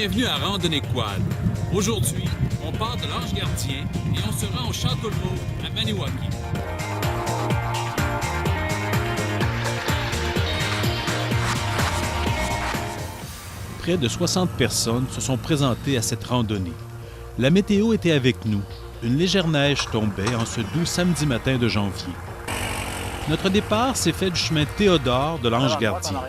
Bienvenue à Randonnée Quad. Aujourd'hui, on part de l'Ange Gardien et on se rend au Château de l'Eau à Maniwaki. Près de 60 personnes se sont présentées à cette randonnée. La météo était avec nous. Une légère neige tombait en ce doux samedi matin de janvier. Notre départ s'est fait du chemin Théodore de l'Ange Gardien.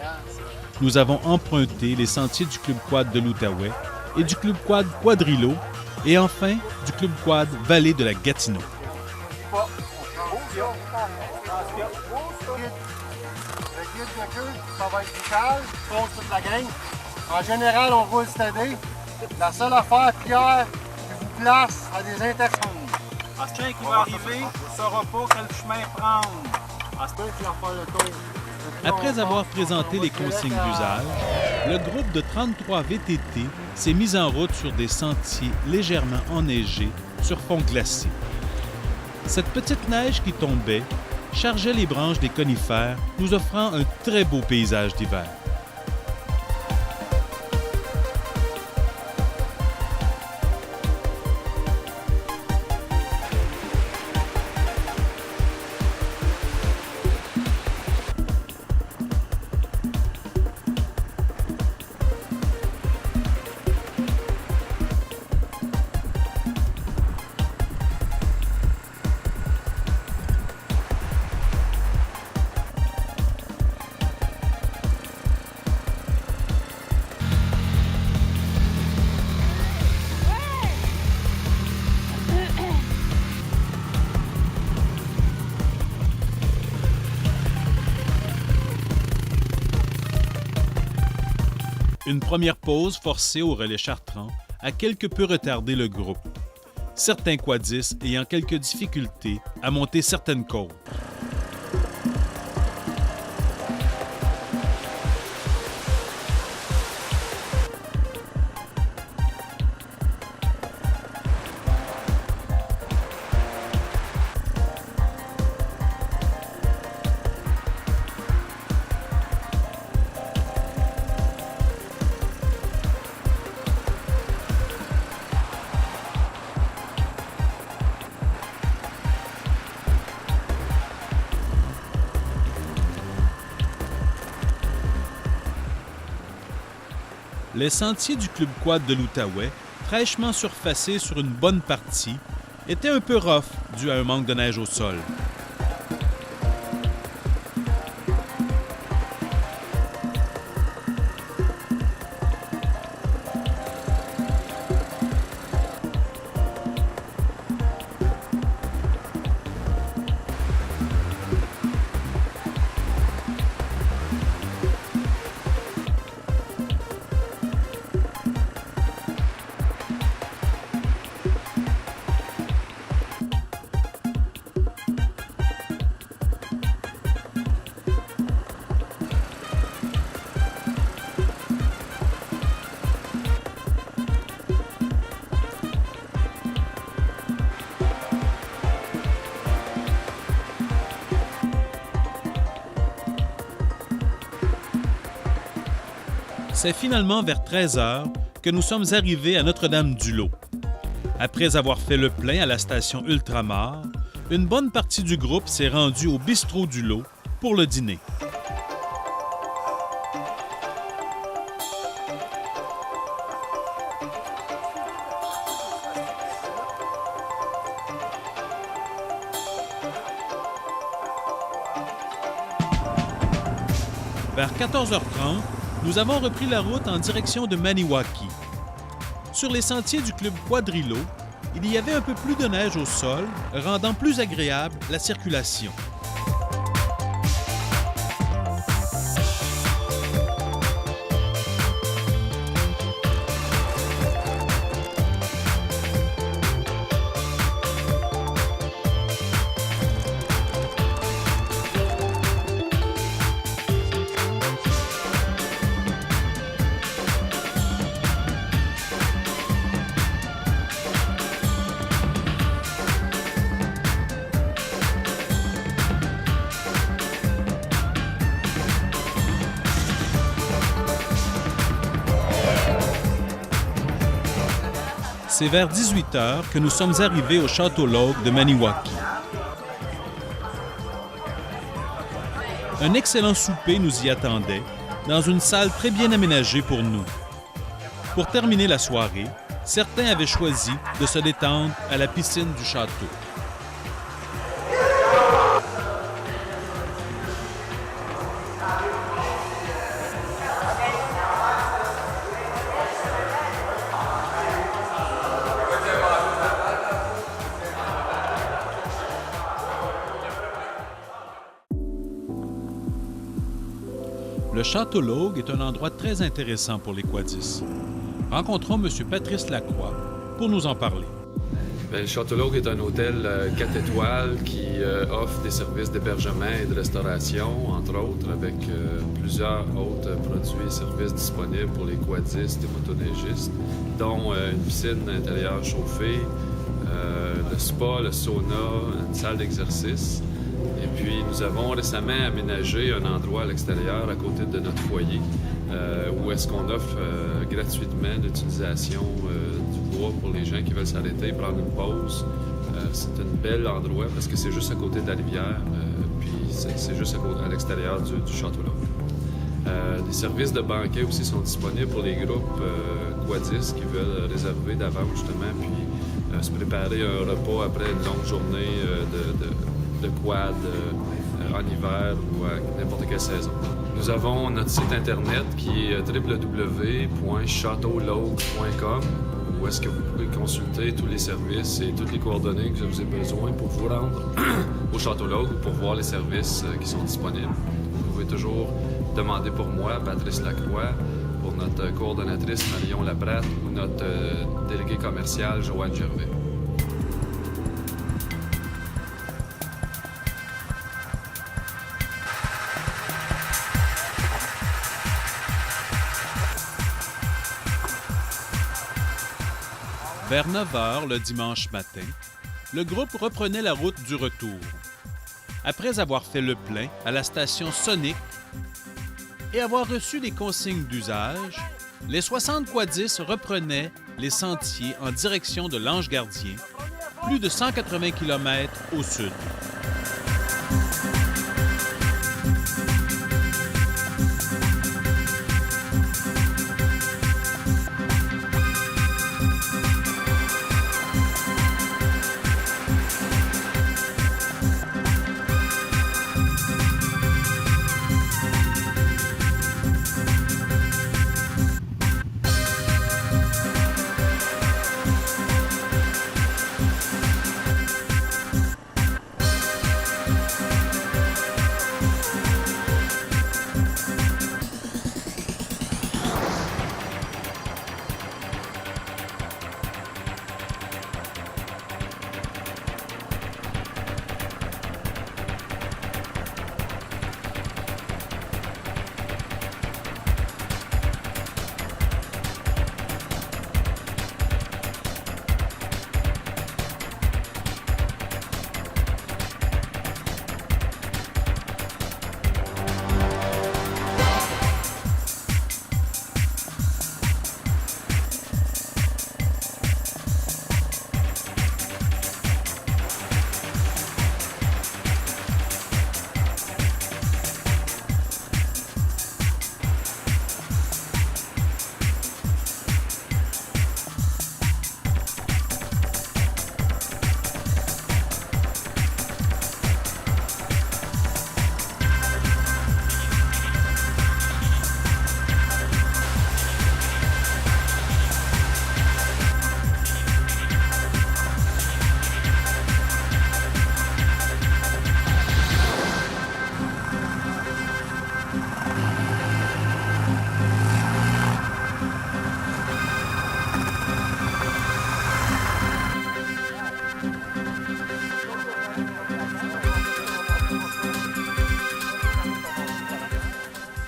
Nous avons emprunté les sentiers du Club Quad de l'Outaouais et du Club Quad Quadrilo et enfin du Club Quad Vallée de la Gatineau. En général, on roule stédé. La seule affaire, Pierre, qui vous place à des intersections. À ce train qui va arriver, ne saura pas quel chemin prendre. À ce train qui va faire le tour. Après avoir présenté les consignes d'usage, le groupe de 33 VTT s'est mis en route sur des sentiers légèrement enneigés sur fond glacé. Cette petite neige qui tombait chargeait les branches des conifères, nous offrant un très beau paysage d'hiver. Une première pause forcée au relais Chartrand a quelque peu retardé le groupe, certains quadistes ayant quelques difficultés à monter certaines côtes. Les sentiers du Club Quad de l'Outaouais, fraîchement surfacés sur une bonne partie, étaient un peu rough dû à un manque de neige au sol. C'est finalement vers 13 h que nous sommes arrivés à Notre-Dame-du-Lot. Après avoir fait le plein à la station Ultramar, une bonne partie du groupe s'est rendue au bistrot du Lot pour le dîner. Vers 14h30, nous avons repris la route en direction de Maniwaki. Sur les sentiers du Club Quadrilo, il y avait un peu plus de neige au sol, rendant plus agréable la circulation. c'est vers 18 heures que nous sommes arrivés au Château L'Augue de Maniwaki. Un excellent souper nous y attendait, dans une salle très bien aménagée pour nous. Pour terminer la soirée, certains avaient choisi de se détendre à la piscine du château. Le Château L'Augue est un endroit très intéressant pour les quadistes. Rencontrons M. Patrice Lacroix pour nous en parler. Bien, le Château L'Augue est un hôtel 4 étoiles qui offre des services d'hébergement et de restauration, entre autres, avec plusieurs autres produits et services disponibles pour les quadistes et motoneigistes, dont une piscine intérieure chauffée, le spa, le sauna, une salle d'exercice. Et puis, nous avons récemment aménagé un endroit à l'extérieur, à côté de notre foyer, où est-ce qu'on offre gratuitement l'utilisation du bois pour les gens qui veulent s'arrêter, prendre une pause. C'est un bel endroit parce que c'est juste à côté de la rivière, puis c'est juste à l'extérieur du Château L'Augue. Des services de banquet aussi sont disponibles pour les groupes quadistes qui veulent réserver d'avance, justement, puis se préparer un repas après une longue journée de quad en hiver ou à n'importe quelle saison. Nous avons notre site internet qui est www.chateaulaugue.com où est-ce que vous pouvez consulter tous les services et toutes les coordonnées que vous avez besoin pour vous rendre au Château L'Augue ou pour voir les services qui sont disponibles. Vous pouvez toujours demander pour moi, Patrice Lacroix, pour notre coordonnatrice Marion Laprate ou notre délégué commercial Joanne Gervais. Vers 9 heures le dimanche matin, le groupe reprenait la route du retour. Après avoir fait le plein à la station Sonic et avoir reçu les consignes d'usage, les 60 quadistes reprenaient les sentiers en direction de l'Ange Gardien, plus de 180 km au sud.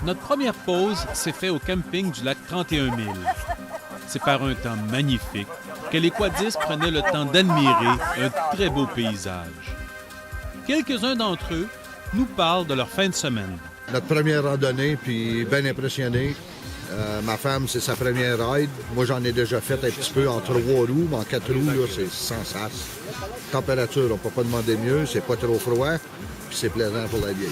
Notre première pause s'est faite au camping du lac 31 000. C'est par un temps magnifique que les quadistes prenaient le temps d'admirer un très beau paysage. Quelques-uns d'entre eux nous parlent de leur fin de semaine. Notre première randonnée, puis bien impressionné. Ma femme, c'est sa première ride. Moi, j'en ai déjà fait un petit peu en 3 roues, mais en 4 roues, là, c'est sans sas. Température, on ne peut pas demander mieux, c'est pas trop froid, puis c'est plaisant pour la vieille.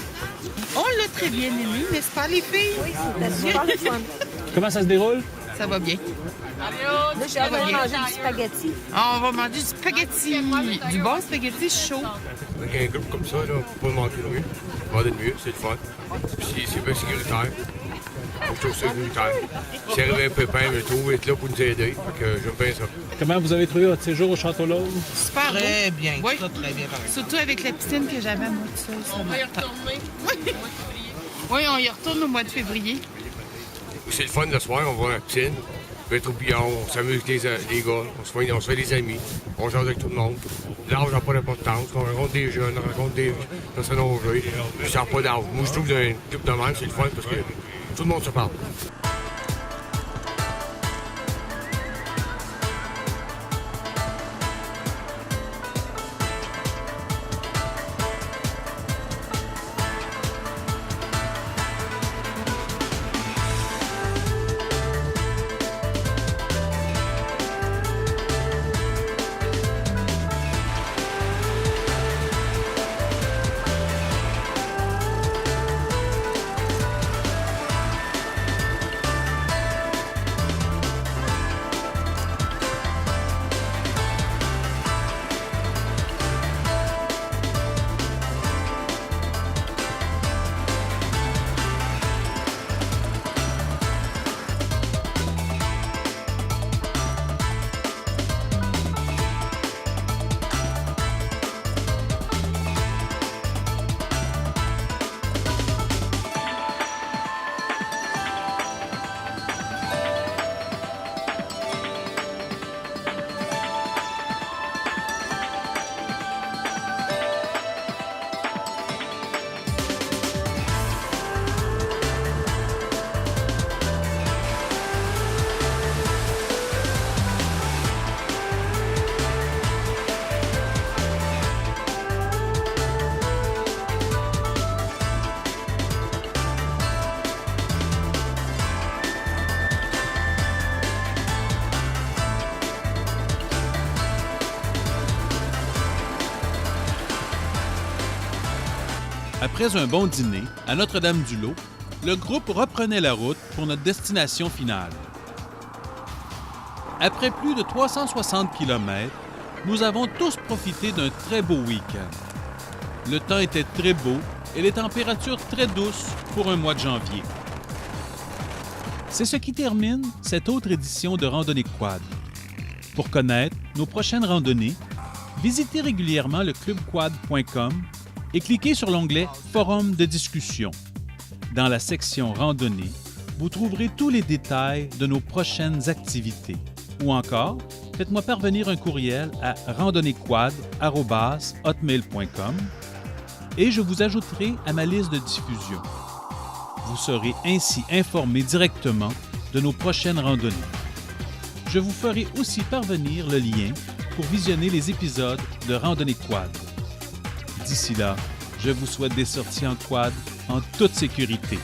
On l'a très bien aimé, n'est-ce pas, les filles? Oui, c'était super le fun. Comment ça se déroule? Ça va bien. Là, j'ai hâte de manger du spaghetti. On va manger du spaghetti, du bon spaghetti chaud. Avec un groupe comme ça, là, on peut pas manquer de mieux. Pas de mieux, c'est le fun. Puis c'est bien sécuritaire. Je trouve ça sécuritaire. S'il arrive un pépin, mais tout être là pour nous aider. Fait que j'aime bien ça. Comment vous avez trouvé votre séjour au Château Lauge? Super Très bien, oui. très bien. Surtout avec la piscine que j'avais à moi tout seul. On va y retourner. Oui, on y retourne au mois de février. C'est le fun le soir, on va à la piscine. On va être au billard, on s'amuse avec les gars, on se fait des amis, on joue avec tout le monde. L'âge n'a pas d'importance, on rencontre des jeunes, on rencontre des personnes âgées, puis ça n'a pas d'âge. Moi, je trouve qu'un club de même, c'est le fun parce que tout le monde se parle. Après un bon dîner à Notre-Dame-du-Lot, le groupe reprenait la route pour notre destination finale. Après plus de 360 km, nous avons tous profité d'un très beau week-end. Le temps était très beau et les températures très douces pour un mois de janvier. C'est ce qui termine cette autre édition de Randonnée Quad. Pour connaître nos prochaines randonnées, visitez régulièrement le clubquad.com et cliquez sur l'onglet « Forum de discussion ». Dans la section « Randonnée », vous trouverez tous les détails de nos prochaines activités. Ou encore, faites-moi parvenir un courriel à randonnéequad@hotmail.com et je vous ajouterai à ma liste de diffusion. Vous serez ainsi informé directement de nos prochaines randonnées. Je vous ferai aussi parvenir le lien pour visionner les épisodes de Randonnée Quad. D'ici là, je vous souhaite des sorties en quad en toute sécurité.